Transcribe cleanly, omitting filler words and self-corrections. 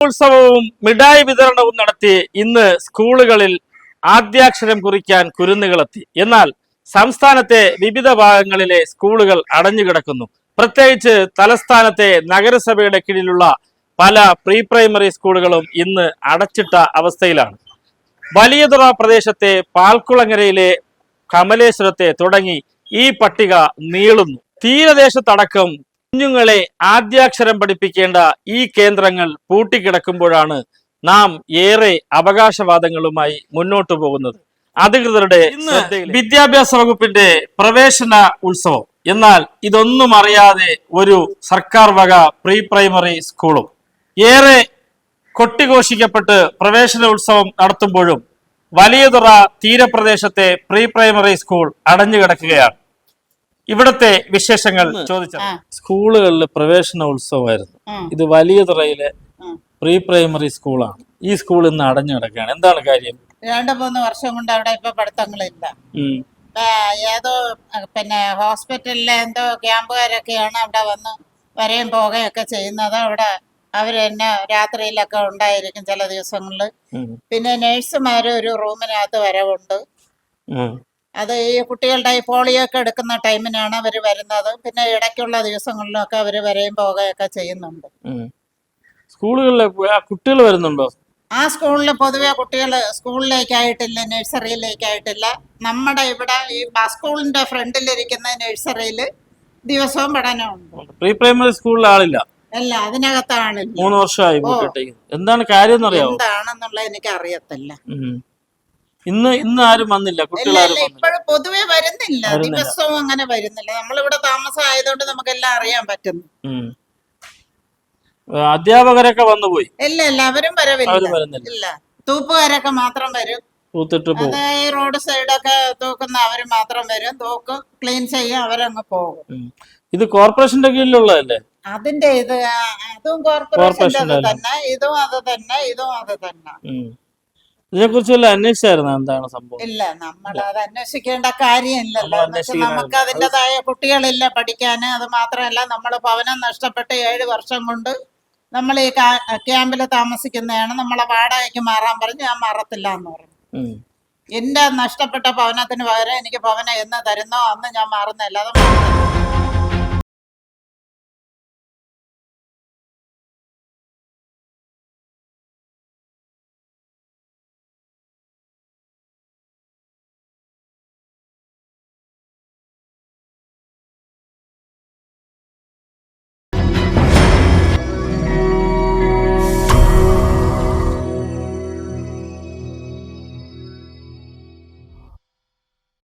ഉത്സവവും മിഠായി വിതരണവും നടത്തി ഇന്ന് സ്കൂളുകളിൽ ആദ്യാക്ഷരം കുറിക്കാൻ കുരുന്നുകളെത്തി. എന്നാൽ സംസ്ഥാനത്തെ വിവിധ ഭാഗങ്ങളിലെ സ്കൂളുകൾ അടഞ്ഞുകിടക്കുന്നു. പ്രത്യേകിച്ച് തലസ്ഥാനത്തെ നഗരസഭയുടെ കീഴിലുള്ള പല പ്രീ പ്രൈമറി സ്കൂളുകളും ഇന്ന് അടച്ചിട്ട അവസ്ഥയിലാണ്. വലിയതുറ പ്രദേശത്തെ പാൽക്കുളങ്ങരയിലെ കമലേശ്വരത്തെ തുടങ്ങി ഈ പട്ടിക നീളുന്നു. തീരദേശത്തടക്കം കുഞ്ഞുങ്ങളെ ആദ്യാക്ഷരം പഠിപ്പിക്കേണ്ട ഈ കേന്ദ്രങ്ങൾ പൂട്ടിക്കിടക്കുമ്പോഴാണ് നാം ഏറെ അവകാശവാദങ്ങളുമായി മുന്നോട്ടു പോകുന്നത്. അധികൃതരുടെ വിദ്യാഭ്യാസ വകുപ്പിന്റെ പ്രവേശന ഉത്സവം, എന്നാൽ ഇതൊന്നും അറിയാതെ ഒരു സർക്കാർ വക പ്രീ പ്രൈമറി സ്കൂളും ഏറെ കൊട്ടിഘോഷിക്കപ്പെട്ട് പ്രവേശന ഉത്സവം നടത്തുമ്പോഴും വലിയതുറ തീരപ്രദേശത്തെ പ്രീ പ്രൈമറി സ്കൂൾ അടഞ്ഞുകിടക്കുകയാണ്. ഇവിടത്തെ വിശേഷങ്ങൾ ചോദിച്ചത് സ്കൂളുകളിൽ പ്രവേശന ഉത്സവമായിരുന്നു. ഇത് വലിയതുറയിലെ പ്രീ പ്രൈമറി സ്കൂളാണ്. ഈ സ്കൂൾ ഇന്ന് അടഞ്ഞു കിടക്കുകയാണ്. എന്താണ് കാര്യം? 2-3 വർഷം കൊണ്ട് അവിടെ ഇപ്പൊ പഠിത്തങ്ങളില്ല. ഏതോ ഹോസ്പിറ്റലിലെ എന്തോ ക്യാമ്പുകാരൊക്കെയാണ് അവിടെ വന്ന് വരെയും പോകുകയൊക്കെ ചെയ്യുന്നത്. അവിടെ അവര് തന്നെ രാത്രിയിലൊക്കെ ഉണ്ടായിരിക്കും ചില ദിവസങ്ങളിൽ. പിന്നെ നേഴ്സുമാര് ഒരു റൂമിനകത്ത് വരവുണ്ട്. അത് ഈ കുട്ടികളുടെ ഈ പോളിയോ ഒക്കെ എടുക്കുന്ന ടൈമിനാണ് അവര് വരുന്നത്. പിന്നെ ഇടയ്ക്കുള്ള ദിവസങ്ങളിലൊക്കെ അവര് വരെയും പോകുകയൊക്കെ ചെയ്യുന്നുണ്ട്. സ്കൂളുകളിലെ കുട്ടികൾ വരുന്നുണ്ടോ? ആ സ്കൂളിൽ പൊതുവെ കുട്ടികൾ സ്കൂളിലേക്കായിട്ടില്ല, നഴ്സറിയിലേക്കായിട്ടില്ല. നമ്മുടെ ഇവിടെ ഈ സ്കൂളിന്റെ ഫ്രണ്ടിലിരിക്കുന്ന നഴ്സറിയിൽ ദിവസവും പഠനമുണ്ട്. പ്രീ പ്രൈമറി സ്കൂളിൽ ആളില്ല. അല്ല, അതിനകത്താണില്ല. 3 വർഷമായി. എന്താണ് കാര്യം എന്നറിയാമോ? എന്താണെന്നുള്ളത് എനിക്ക് അറിയത്തില്ല. ഇന്ന് ആരും വന്നില്ല. ഇപ്പോഴും പൊതുവെ വരുന്നില്ല, ദിവസവും അങ്ങനെ വരുന്നില്ല. നമ്മളിവിടെ താമസം ആയതുകൊണ്ട് നമുക്കെല്ലാം അറിയാൻ പറ്റുന്നു. അധ്യാപകരൊക്കെ വന്നുപോയി. ഇല്ല, അവരും വരവില്ല. ഇല്ല, തൂപ്പുകാരൊക്കെ മാത്രം വരും. ഈ റോഡ് സൈഡൊക്കെ തൂക്കുന്ന അവര് മാത്രം വരും, തൂക്കും, ക്ലീൻ ചെയ്യും, അവരങ്ങ് പോകും. ഇത് കോർപ്പറേഷന്റെ കീഴിലുള്ളതല്ലേ? അതിന്റെ അതും കോർപ്പറേഷന്റെ തന്നെ, ഇതും അത് തന്നെ, ഇതും അത് തന്നെ. ഇതിനെ കുറിച്ച് അന്വേഷിച്ചായിരുന്നു എന്താണ് സംഭവം? ഇല്ല, നമ്മൾ അത് അന്വേഷിക്കേണ്ട കാര്യമില്ലല്ലോ. നമുക്ക് അതിൻ്റെതായ കുട്ടികളില്ല പഠിക്കാന്. അത് മാത്രമല്ല, നമ്മൾ ഭവനം നഷ്ടപ്പെട്ട് 7 വർഷം കൊണ്ട് നമ്മൾ ഈ ക്യാമ്പിൽ താമസിക്കുന്നതാണ്. നമ്മളെ വാടകയ്ക്ക് മാറാൻ പറഞ്ഞ് ഞാൻ മാറത്തില്ല എന്ന് പറഞ്ഞു. എന്റെ നഷ്ടപ്പെട്ട ഭവനത്തിന് പകരം എനിക്ക് ഭവനം എന്ന് തരുന്നോ അന്ന് ഞാൻ മാറുന്നതല്ലാതെ